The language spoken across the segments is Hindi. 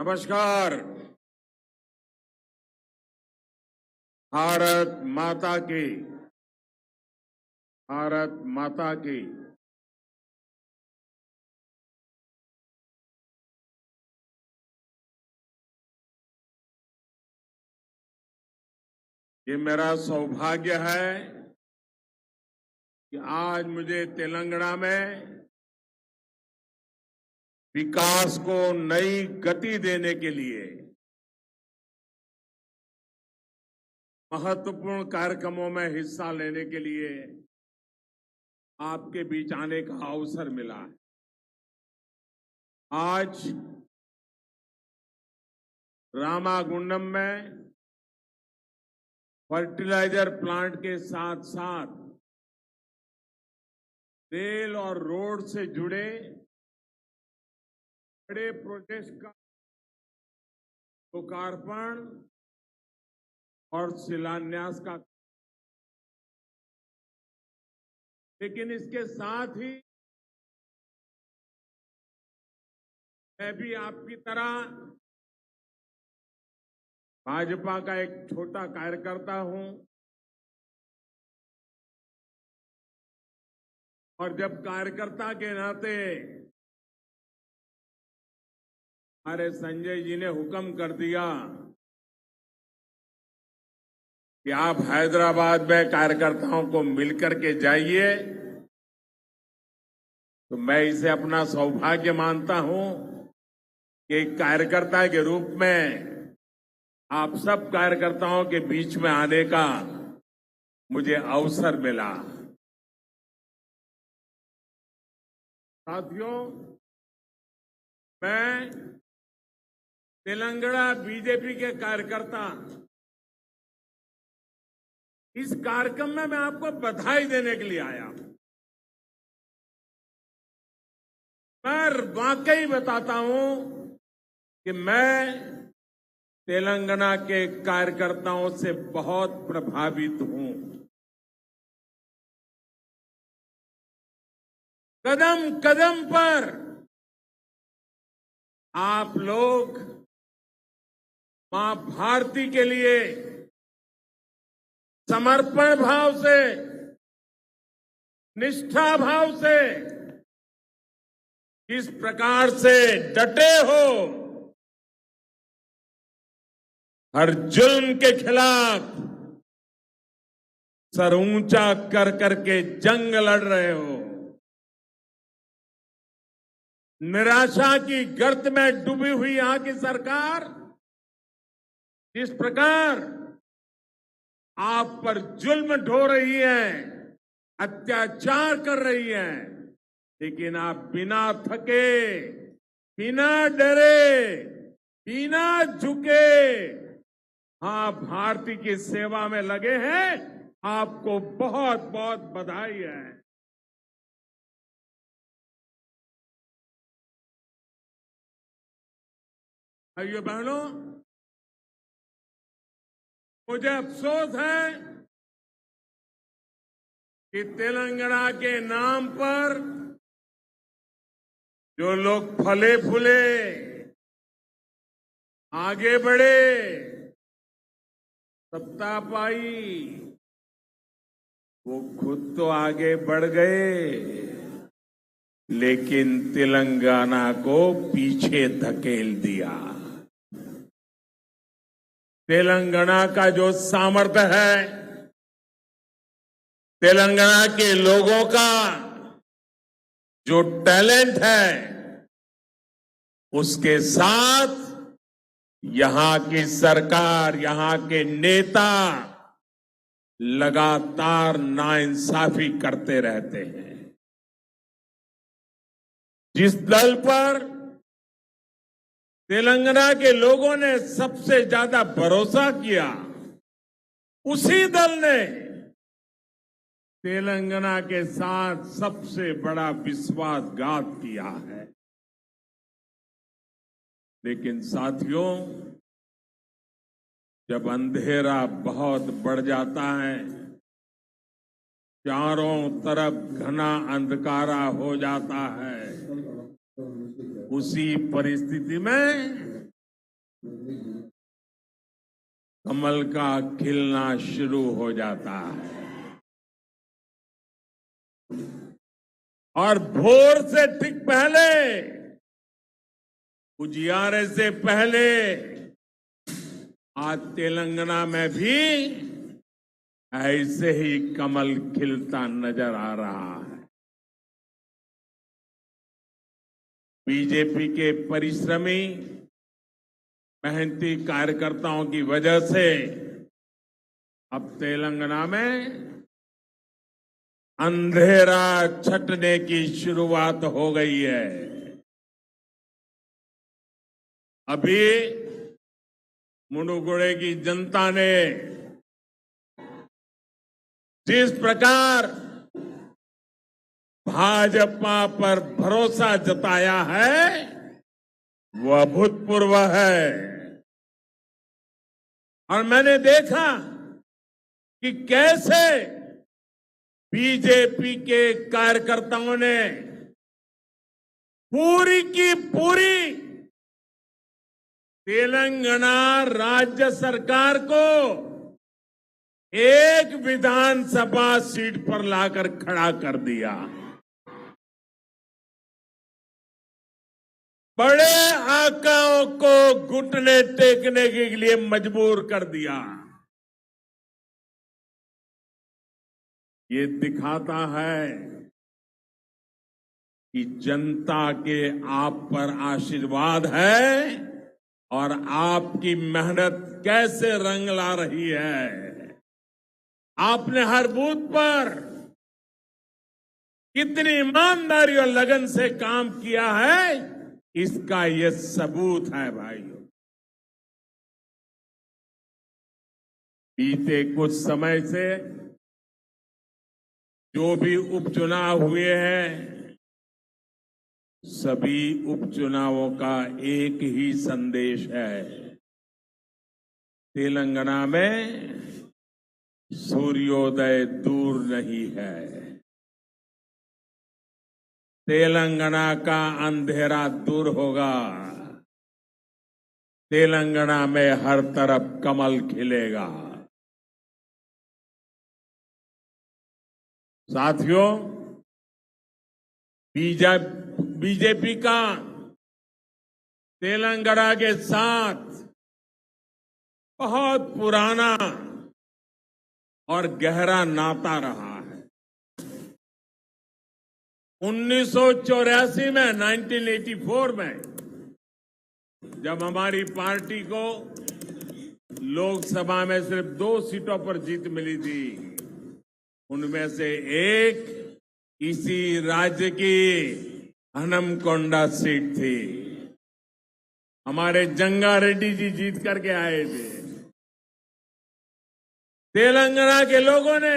नमस्कार। भारत माता की, भारत माता की। ये मेरा सौभाग्य है कि आज मुझे तेलंगाना में विकास को नई गति देने के लिए महत्वपूर्ण कार्यक्रमों में हिस्सा लेने के लिए आपके बीच आने का अवसर मिला है। आज रामागुंडम में फर्टिलाइजर प्लांट के साथ साथ रेल और रोड से जुड़े बड़े प्रोजेक्ट का लोकार्पण और शिलान्यास का, लेकिन इसके साथ ही मैं भी आपकी तरह भाजपा का एक छोटा कार्यकर्ता हूं और जब कार्यकर्ता के नाते हमारे संजय जी ने हुक्म कर दिया कि आप हैदराबाद में कार्यकर्ताओं को मिलकर के जाइए, तो मैं इसे अपना सौभाग्य मानता हूं कि एक कार्यकर्ता के रूप में आप सब कार्यकर्ताओं के बीच में आने का मुझे अवसर मिला। साथियों, मैं तेलंगाना बीजेपी के कार्यकर्ता, इस कार्यक्रम में मैं आपको बधाई देने के लिए आया हूं। मैं वाकई बताता हूं कि मैं तेलंगाना के कार्यकर्ताओं से बहुत प्रभावित हूं। कदम कदम पर आप लोग मां भारती के लिए समर्पण भाव से, निष्ठा भाव से किस प्रकार से डटे हो, हर जुल्म के खिलाफ सर ऊंचा कर करके जंग लड़ रहे हो, निराशा की गर्त में डूबी हुई यहां की सरकार जिस प्रकार आप पर जुल्म ढो रही है, अत्याचार कर रही है, लेकिन आप बिना थके, बिना डरे, बिना झुके हाँ भारती की सेवा में लगे हैं। आपको बहुत बहुत बधाई है। भाइयों बहनों, मुझे अफसोस है कि तेलंगाना के नाम पर जो लोग फले फूले आगे बढ़े, सत्ता पाई, वो खुद तो आगे बढ़ गए, लेकिन तेलंगाना को पीछे धकेल दिया। तेलंगाना का जो सामर्थ्य है, तेलंगाना के लोगों का जो टैलेंट है, उसके साथ यहां की सरकार, यहां के नेता लगातार नाइंसाफी करते रहते हैं। जिस दल पर तेलंगाना के लोगों ने सबसे ज्यादा भरोसा किया, उसी दल ने तेलंगाना के साथ सबसे बड़ा विश्वासघात किया है। लेकिन साथियों, जब अंधेरा बहुत बढ़ जाता है, चारों तरफ घना अंधकारा हो जाता है, उसी परिस्थिति में कमल का खिलना शुरू हो जाता है और भोर से ठीक पहले, उजियारे से पहले आज तेलंगाना में भी ऐसे ही कमल खिलता नजर आ रहा है। बीजेपी के परिश्रमी मेहनती कार्यकर्ताओं की वजह से अब तेलंगाना में अंधेरा छटने की शुरुआत हो गई है। अभी मुनुगुड़े की जनता ने जिस प्रकार भाजपा पर भरोसा जताया है वो अभूतपूर्व है। और मैंने देखा कि कैसे बीजेपी के कार्यकर्ताओं ने पूरी की पूरी तेलंगाना राज्य सरकार को एक विधानसभा सीट पर लाकर खड़ा कर दिया। बड़े आकाओं को घुटने टेकने के लिए मजबूर कर दिया। ये दिखाता है कि जनता के आप पर आशीर्वाद है और आपकी मेहनत कैसे रंग ला रही है। आपने हर बूथ पर कितनी ईमानदारी और लगन से काम किया है, इसका ये सबूत है भाइयों। बीते कुछ समय से जो भी उपचुनाव हुए हैं, सभी उपचुनावों का एक ही संदेश है। तेलंगाना में सूर्योदय दूर नहीं है। तेलंगाना का अंधेरा दूर होगा। तेलंगाना में हर तरफ कमल खिलेगा। साथियों, बीजेपी का तेलंगाना के साथ बहुत पुराना और गहरा नाता रहा है। 1984 में 1984 में जब हमारी पार्टी को लोकसभा में सिर्फ 2 सीटों पर जीत मिली थी, उनमें से एक इसी राज्य की हनमकोंडा सीट थी। हमारे जंगा रेड्डी जी जीत करके आए थे। तेलंगाना के लोगों ने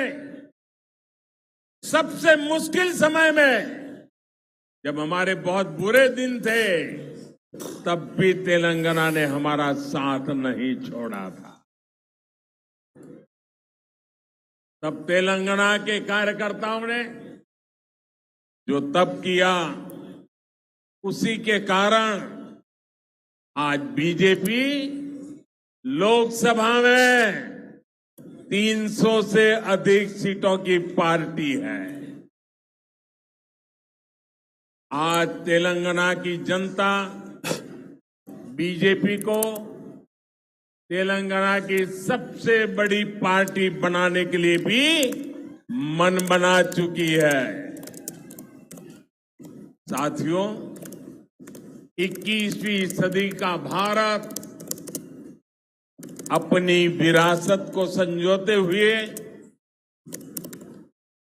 सबसे मुश्किल समय में, जब हमारे बहुत बुरे दिन थे, तब भी तेलंगाना ने हमारा साथ नहीं छोड़ा था। तब तेलंगाना के कार्यकर्ताओं ने जो तब किया, उसी के कारण आज बीजेपी लोकसभा में 300 से अधिक सीटों की पार्टी है। आज तेलंगाना की जनता बीजेपी को तेलंगाना की सबसे बड़ी पार्टी बनाने के लिए भी मन बना चुकी है। साथियों, 21वीं सदी का भारत अपनी विरासत को संजोते हुए,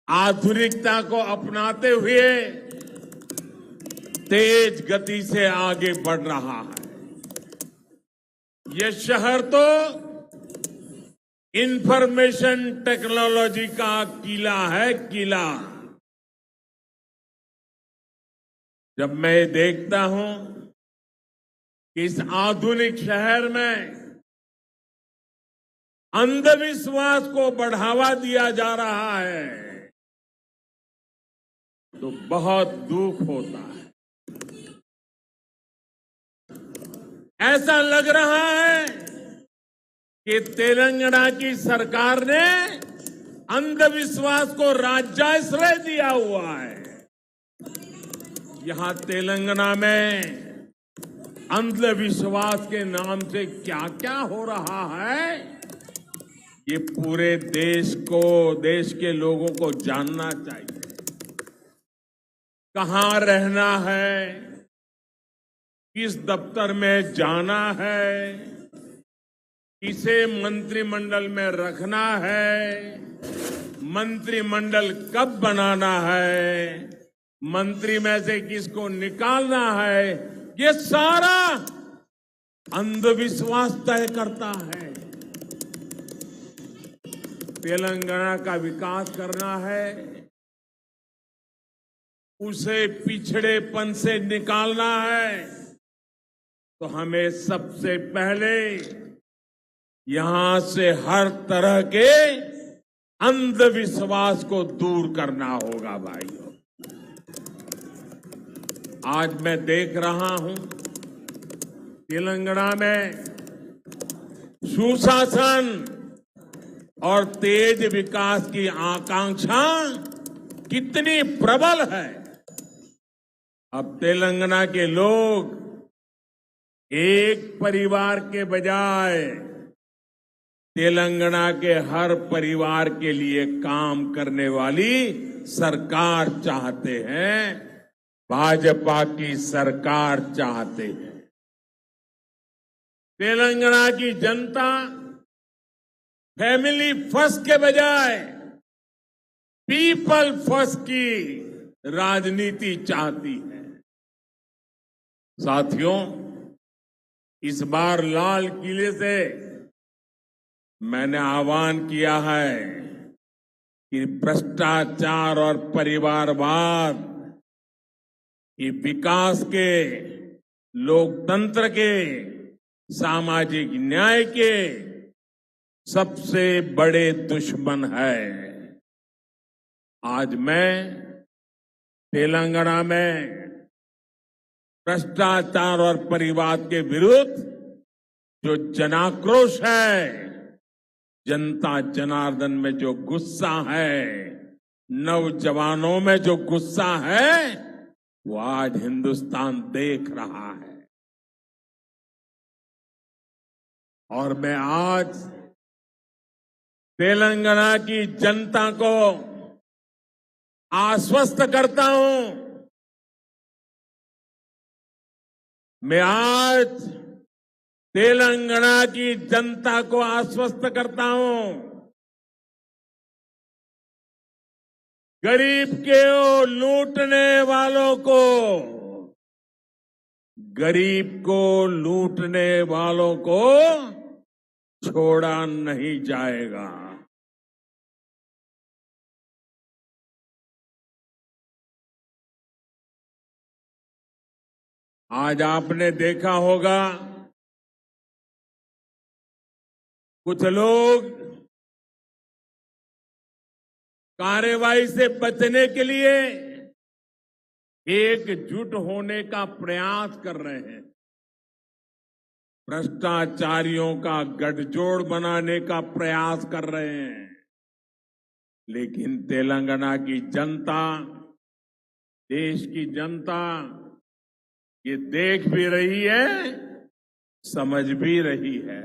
आधुनिकता को अपनाते हुए तेज गति से आगे बढ़ रहा है। यह शहर तो इंफॉर्मेशन टेक्नोलॉजी का किला है, किला। जब मैं देखता हूं कि इस आधुनिक शहर में अंधविश्वास को बढ़ावा दिया जा रहा है, तो बहुत दुख होता है। ऐसा लग रहा है कि तेलंगाना की सरकार ने अंधविश्वास को राज्याश्रय दिया हुआ है। यहां तेलंगाना में अंधविश्वास के नाम से क्या क्या हो रहा है, ये पूरे देश को, देश के लोगों को जानना चाहिए। कहां रहना है, किस दफ्तर में जाना है, किसे मंत्रिमंडल में रखना है, मंत्रिमंडल कब बनाना है, मंत्री में से किसको निकालना है, ये सारा अंधविश्वास तय करता है। तेलंगाना का विकास करना है, उसे पिछड़ेपन से निकालना है, तो हमें सबसे पहले यहां से हर तरह के अंधविश्वास को दूर करना होगा भाइयों। आज मैं देख रहा हूं तेलंगाना में सुशासन और तेज विकास की आकांक्षा कितनी प्रबल है। अब तेलंगाना के लोग एक परिवार के बजाय तेलंगाना के हर परिवार के लिए काम करने वाली सरकार चाहते हैं, भाजपा की सरकार चाहते हैं। तेलंगाना की जनता फैमिली फर्स्ट के बजाय पीपल फर्स्ट की राजनीति चाहती है। साथियों, इस बार लाल किले से मैंने आह्वान किया है कि भ्रष्टाचार और परिवारवाद, ये विकास के, लोकतंत्र के, सामाजिक न्याय के सबसे बड़े दुश्मन है। आज मैं तेलंगाना में भ्रष्टाचार और परिवाद के विरुद्ध जो जनाक्रोश है, जनता जनार्दन में जो गुस्सा है, नौजवानों में जो गुस्सा है, वो आज हिंदुस्तान देख रहा है। और मैं आज तेलंगाना की जनता को आश्वस्त करता हूं, मैं आज तेलंगाना की जनता को आश्वस्त करता हूं, गरीब के लूटने वालों को, गरीब को लूटने वालों को छोड़ा नहीं जाएगा। आज आपने देखा होगा कुछ लोग कार्रवाई से बचने के लिए एकजुट होने का प्रयास कर रहे हैं, भ्रष्टाचारियों का गठजोड़ बनाने का प्रयास कर रहे हैं। लेकिन तेलंगाना की जनता, देश की जनता ये देख भी रही है, समझ भी रही है।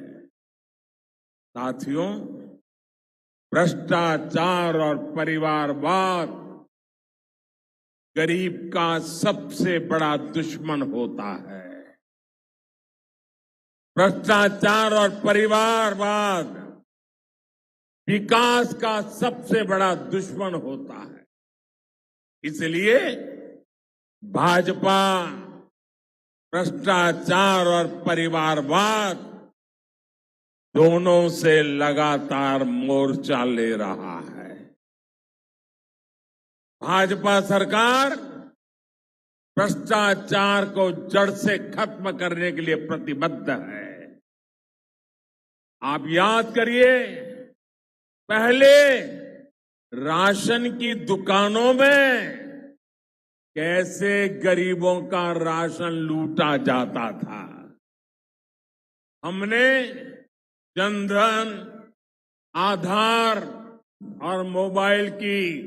साथियों, भ्रष्टाचार और परिवारवाद गरीब का सबसे बड़ा दुश्मन होता है। भ्रष्टाचार और परिवारवाद विकास का सबसे बड़ा दुश्मन होता है। इसलिए भाजपा भ्रष्टाचार और परिवारवाद दोनों से लगातार मोर्चा ले रहा है। भाजपा सरकार भ्रष्टाचार को जड़ से खत्म करने के लिए प्रतिबद्ध है। आप याद करिए, पहले राशन की दुकानों में कैसे गरीबों का राशन लूटा जाता था। हमने जनधन, आधार और मोबाइल की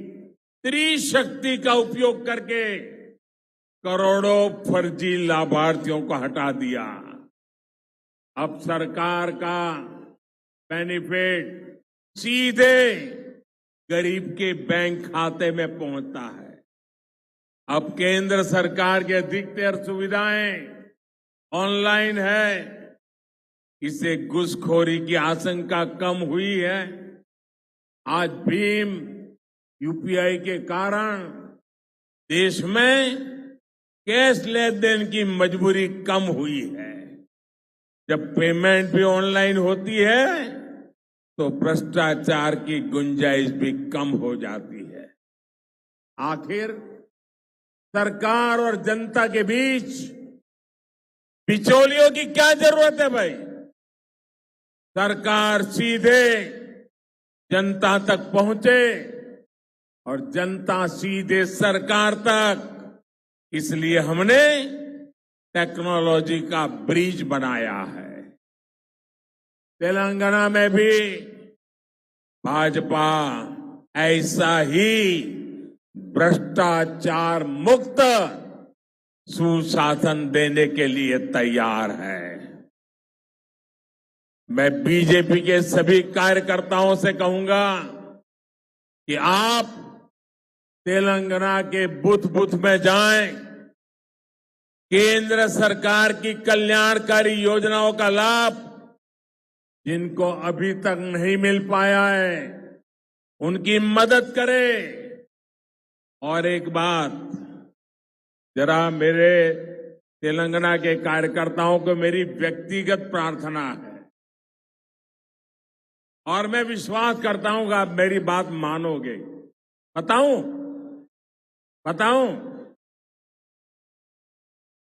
त्रिशक्ति का उपयोग करके करोड़ों फर्जी लाभार्थियों को हटा दिया। अब सरकार का बेनिफिट सीधे गरीब के बैंक खाते में पहुंचता है। अब केंद्र सरकार की अधिकतर सुविधाएं ऑनलाइन है। इससे घूसखोरी की आशंका कम हुई है। आज भीम यूपीआई के कारण देश में कैश लेन देन की मजबूरी कम हुई है। जब पेमेंट भी ऑनलाइन होती है तो भ्रष्टाचार की गुंजाइश भी कम हो जाती है। आखिर सरकार और जनता के बीच बिचौलियों की क्या जरूरत है भाई? सरकार सीधे जनता तक पहुंचे और जनता सीधे सरकार तक। इसलिए हमने टेक्नोलॉजी का ब्रिज बनाया है। तेलंगाना में भी भाजपा ऐसा ही भ्रष्टाचार मुक्त सुशासन देने के लिए तैयार है। मैं बीजेपी के सभी कार्यकर्ताओं से कहूंगा कि आप तेलंगाना के बूथ बूथ में जाएं, केंद्र सरकार की कल्याणकारी योजनाओं का लाभ जिनको अभी तक नहीं मिल पाया है उनकी मदद करें। और एक बात, जरा मेरे तेलंगाना के कार्यकर्ताओं को मेरी व्यक्तिगत प्रार्थना है और मैं विश्वास करता हूं कि आप मेरी बात मानोगे। बताऊं?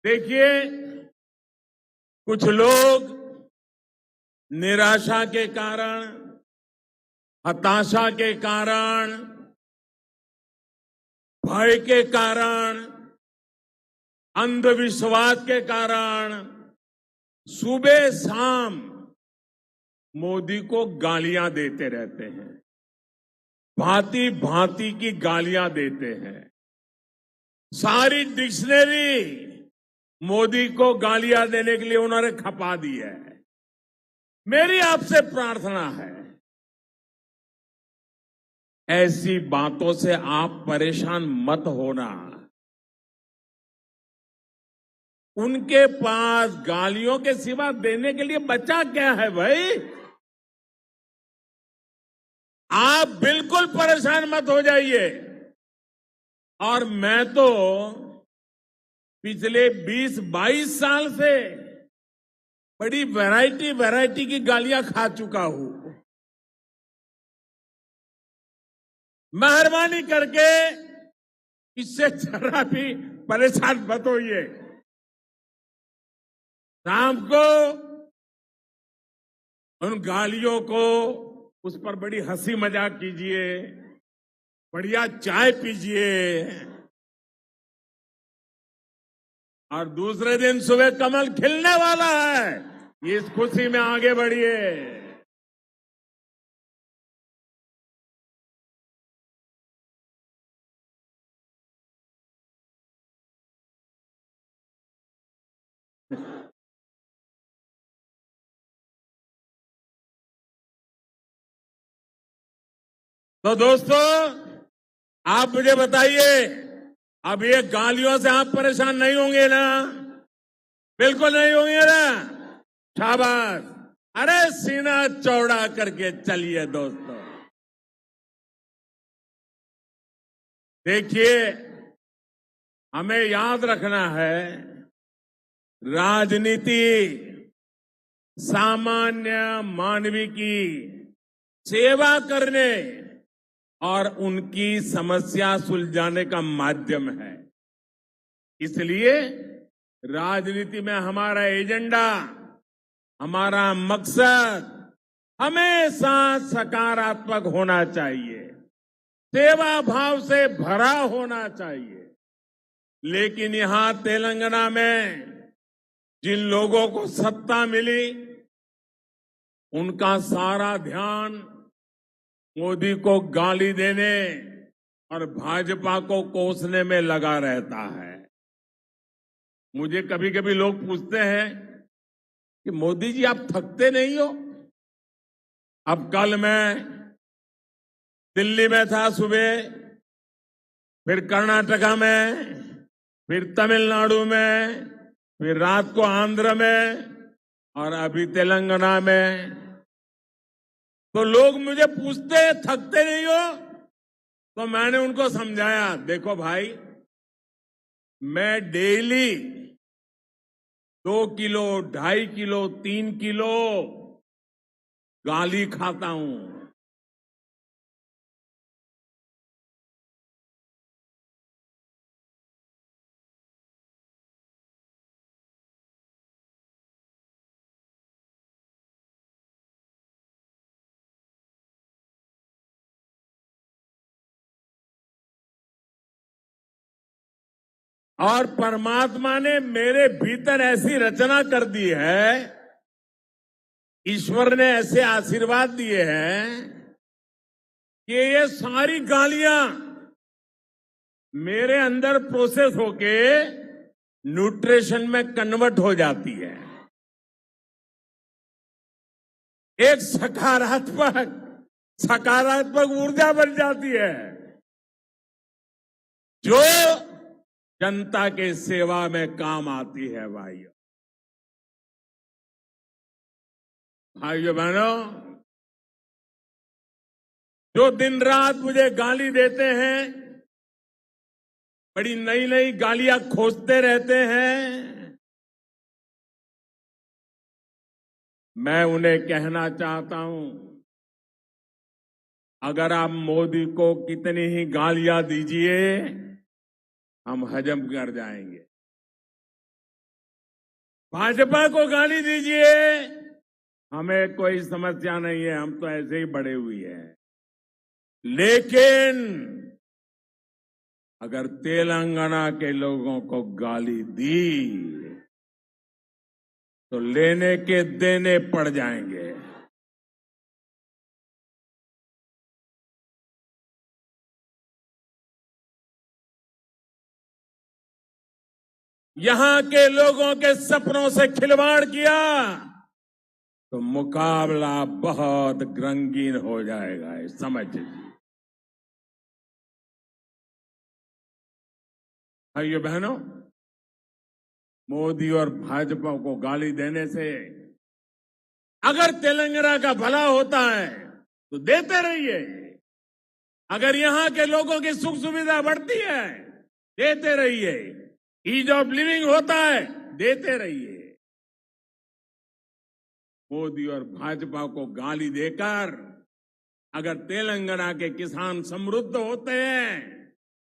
देखिए, कुछ लोग निराशा के कारण, हताशा के कारण, भय के कारण, अंधविश्वास के कारण सुबह शाम मोदी को गालियां देते रहते हैं। भांति भांति की गालियां देते हैं। सारी डिक्शनरी मोदी को गालियां देने के लिए उन्होंने खपा दी है। मेरी आपसे प्रार्थना है, ऐसी बातों से आप परेशान मत होना। उनके पास गालियों के सिवा देने के लिए बचा क्या है भाई? आप बिल्कुल परेशान मत हो जाइए। और मैं तो पिछले 20-22 साल से बड़ी वैरायटी की गालियां खा चुका हूं। मेहरबानी करके इससे जरा भी परेशान मत होइए। शाम को उन गालियों को, उस पर बड़ी हंसी मजाक कीजिए, बढ़िया चाय पीजिए और दूसरे दिन सुबह कमल खिलने वाला है, इस खुशी में आगे बढ़िए। तो दोस्तों, आप मुझे बताइए, अब ये गालियों से आप परेशान नहीं होंगे ना? बिल्कुल नहीं होंगे ना? शाबाश। अरे सीना चौड़ा करके चलिए दोस्तों। देखिए, हमें याद रखना है, राजनीति सामान्य मानवी की सेवा करने और उनकी समस्या सुलझाने का माध्यम है। इसलिए राजनीति में हमारा एजेंडा, हमारा मकसद हमेशा सकारात्मक होना चाहिए, सेवा भाव से भरा होना चाहिए। लेकिन यहां तेलंगाना में जिन लोगों को सत्ता मिली, उनका सारा ध्यान मोदी को गाली देने और भाजपा को कोसने में लगा रहता है। मुझे कभी कभी लोग पूछते हैं कि मोदी जी आप थकते नहीं हो? अब कल मैं दिल्ली में था सुबह, फिर कर्नाटका में, फिर तमिलनाडु में, फिर रात को आंध्र में और अभी तेलंगाना में। तो लोग मुझे पूछते हैं थकते नहीं हो? तो मैंने उनको समझाया, देखो भाई, मैं डेली 2 किलो, 2.5 किलो, 3 किलो गाली खाता हूं। और परमात्मा ने मेरे भीतर ऐसी रचना कर दी है, ईश्वर ने ऐसे आशीर्वाद दिए हैं कि ये सारी गालियां मेरे अंदर प्रोसेस होके न्यूट्रिशन में कन्वर्ट हो जाती है। एक सकारात्मक ऊर्जा बन जाती है जो जनता के सेवा में काम आती है। भाइयों बहनों, जो दिन रात मुझे गाली देते हैं, बड़ी नई नई गालियां खोजते रहते हैं, मैं उन्हें कहना चाहता हूं, अगर आप मोदी को कितनी ही गालियां दीजिए, हम हजम कर जाएंगे। भाजपा को गाली दीजिए, हमें कोई समस्या नहीं है, हम तो ऐसे ही बड़े हुए हैं। लेकिन अगर तेलंगाना के लोगों को गाली दी तो लेने के देने पड़ जाएंगे। यहां के लोगों के सपनों से खिलवाड़ किया तो मुकाबला बहुत रंगीन हो जाएगा, समझ लीजिए। भाइयों बहनों, मोदी और भाजपा को गाली देने से अगर तेलंगाना का भला होता है तो देते रहिए। अगर यहां के लोगों की सुख सुविधा बढ़ती है, देते रहिए। ईज ऑफ लिविंग होता है, देते रहिए। मोदी और भाजपा को गाली देकर अगर तेलंगाना के किसान समृद्ध होते हैं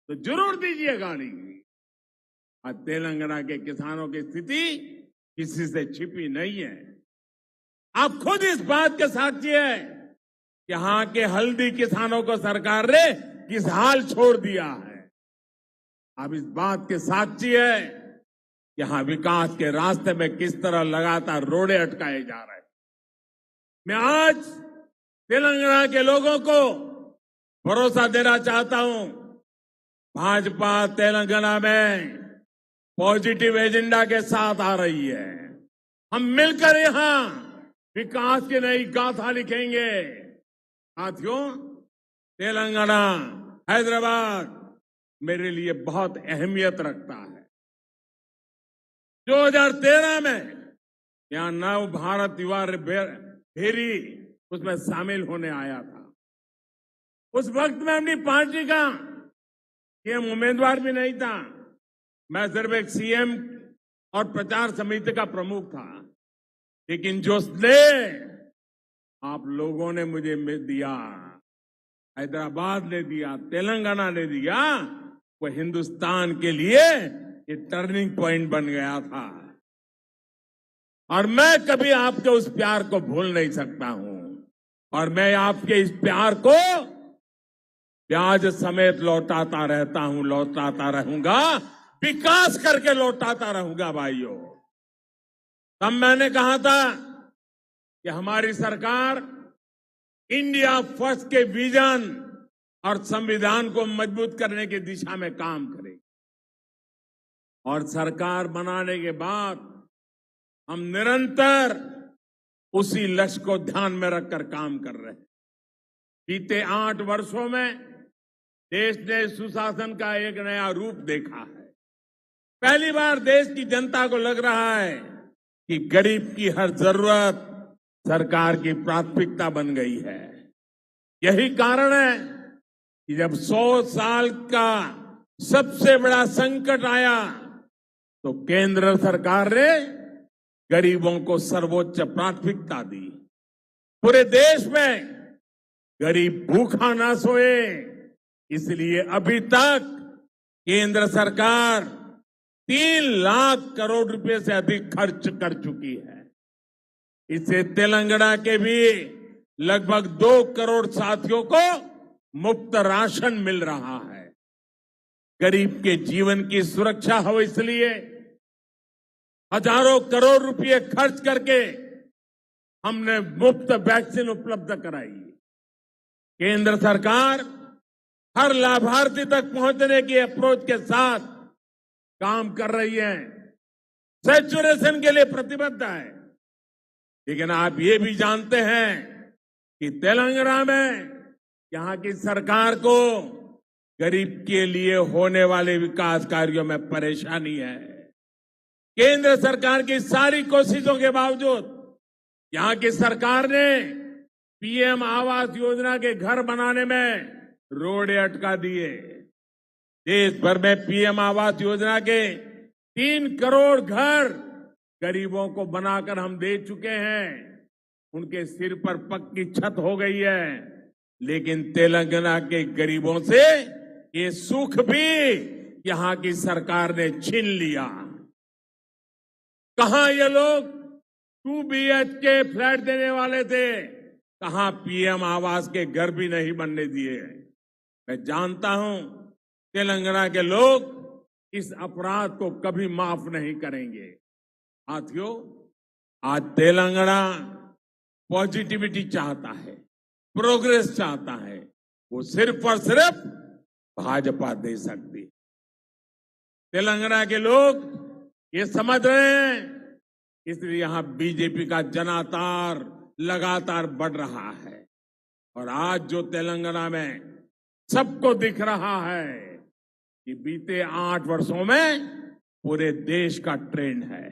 तो जरूर दीजिए गाली। और तेलंगाना के किसानों की स्थिति किसी से छिपी नहीं है। आप खुद इस बात के साक्षी है कि यहां के हल्दी किसानों को सरकार ने किस हाल छोड़ दिया है। आप इस बात के साक्षी है कि यहां विकास के रास्ते में किस तरह लगातार रोड़े अटकाए जा रहे हैं। मैं आज तेलंगाना के लोगों को भरोसा देना चाहता हूं, भाजपा तेलंगाना में पॉजिटिव एजेंडा के साथ आ रही है। हम मिलकर यहां विकास की नई गाथा लिखेंगे। साथियों, तेलंगाना, हैदराबाद मेरे लिए बहुत अहमियत रखता है। 2013 में यहां नव भारत युवा फेरी उसमें शामिल होने आया था। उस वक्त में अपनी पार्टी का सीएम उम्मीदवार भी नहीं था, मैं सिर्फ एक सीएम और प्रचार समिति का प्रमुख था। लेकिन जो स्नेह आप लोगों ने मुझे दिया, हैदराबाद ने दिया, तेलंगाना ने दिया, वो हिंदुस्तान के लिए ये टर्निंग पॉइंट बन गया था। और मैं कभी आपके उस प्यार को भूल नहीं सकता हूं। और मैं आपके इस प्यार को ब्याज समेत लौटाता रहता हूं, लौटाता रहूंगा, विकास करके लौटाता रहूंगा। भाइयों, तब मैंने कहा था कि हमारी सरकार इंडिया फर्स्ट के विजन और संविधान को मजबूत करने की दिशा में काम करेगी। और सरकार बनाने के बाद हम निरंतर उसी लक्ष्य को ध्यान में रखकर काम कर रहे हैं। बीते 8 वर्षों में देश ने सुशासन का एक नया रूप देखा है। पहली बार देश की जनता को लग रहा है कि गरीब की हर जरूरत सरकार की प्राथमिकता बन गई है। यही कारण है कि जब 100 साल का सबसे बड़ा संकट आया तो केंद्र सरकार ने गरीबों को सर्वोच्च प्राथमिकता दी। पूरे देश में गरीब भूखा ना सोए, इसलिए अभी तक केंद्र सरकार 3 लाख करोड़ रुपए से अधिक खर्च कर चुकी है। इससे तेलंगाना के भी लगभग 2 करोड़ साथियों को मुफ्त राशन मिल रहा है। गरीब के जीवन की सुरक्षा हो, इसलिए हजारों करोड़ रुपए खर्च करके हमने मुफ्त वैक्सीन उपलब्ध कराई। केंद्र सरकार हर लाभार्थी तक पहुंचने की अप्रोच के साथ काम कर रही है, सैचुरेशन के लिए प्रतिबद्ध है। लेकिन आप ये भी जानते हैं कि तेलंगाना में यहां की सरकार को गरीब के लिए होने वाले विकास कार्यों में परेशानी है। केंद्र सरकार की सारी कोशिशों के बावजूद यहां की सरकार ने पीएम आवास योजना के घर बनाने में रोड़े अटका दिए। देश भर में पीएम आवास योजना के 3 करोड़ घर गरीबों को बनाकर हम दे चुके हैं। उनके सिर पर पक्की छत हो गई है। लेकिन तेलंगाना के गरीबों से ये सुख भी यहां की सरकार ने छीन लिया। कहां ये लोग 2 BHK फ्लैट देने वाले थे, कहां पीएम आवास के घर भी नहीं बनने दिए। मैं जानता हूं तेलंगाना के लोग इस अपराध को कभी माफ नहीं करेंगे। साथियों, आज तेलंगाना पॉजिटिविटी चाहता है, प्रोग्रेस चाहता है। वो सिर्फ और सिर्फ भाजपा दे सकती है। तेलंगाना के लोग ये समझ रहे हैं, इसलिए यहां बीजेपी का जनाधार लगातार बढ़ रहा है। और आज जो तेलंगाना में सबको दिख रहा है कि बीते 8 वर्षों में पूरे देश का ट्रेंड है।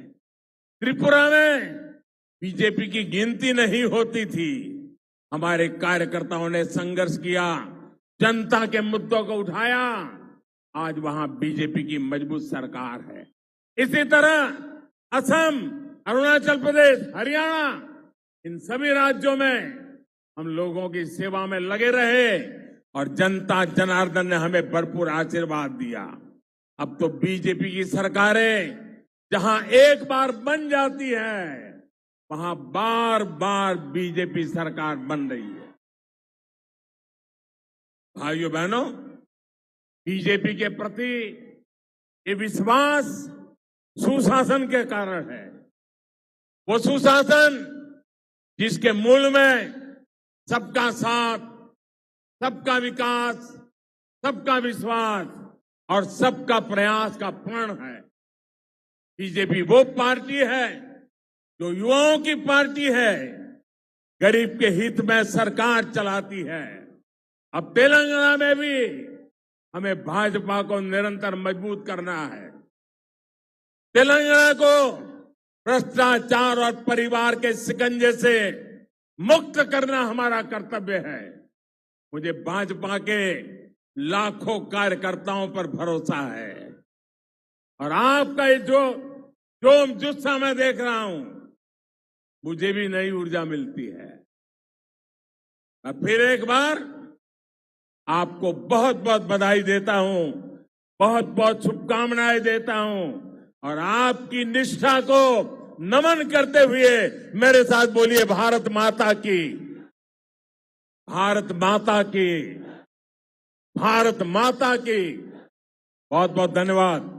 त्रिपुरा में बीजेपी की गिनती नहीं होती थी। हमारे कार्यकर्ताओं ने संघर्ष किया, जनता के मुद्दों को उठाया। आज वहां बीजेपी की मजबूत सरकार है। इसी तरह असम, अरुणाचल प्रदेश, हरियाणा, इन सभी राज्यों में हम लोगों की सेवा में लगे रहे और जनता जनार्दन ने हमें भरपूर आशीर्वाद दिया। अब तो बीजेपी की सरकारें जहां एक बार बन जाती है, वहां बार बार बीजेपी सरकार बन रही है। भाइयों बहनों, बीजेपी के प्रति ये विश्वास सुशासन के कारण है। वो सुशासन जिसके मूल में सबका साथ, सबका विकास, सबका विश्वास और सबका प्रयास का प्रण है। बीजेपी वो पार्टी है जो युवाओं की पार्टी है, गरीब के हित में सरकार चलाती है। अब तेलंगाना में भी हमें भाजपा को निरंतर मजबूत करना है। तेलंगाना को भ्रष्टाचार और परिवार के शिकंजे से मुक्त करना हमारा कर्तव्य है। मुझे भाजपा के लाखों कार्यकर्ताओं पर भरोसा है और आपका ये जो जुस्सा मैं देख रहा हूं, मुझे भी नई ऊर्जा मिलती है। मैं फिर एक बार आपको बहुत बहुत बधाई देता हूं, बहुत बहुत शुभकामनाएं देता हूं और आपकी निष्ठा को नमन करते हुए मेरे साथ बोलिए भारत माता की, भारत माता की, भारत माता की। बहुत बहुत धन्यवाद।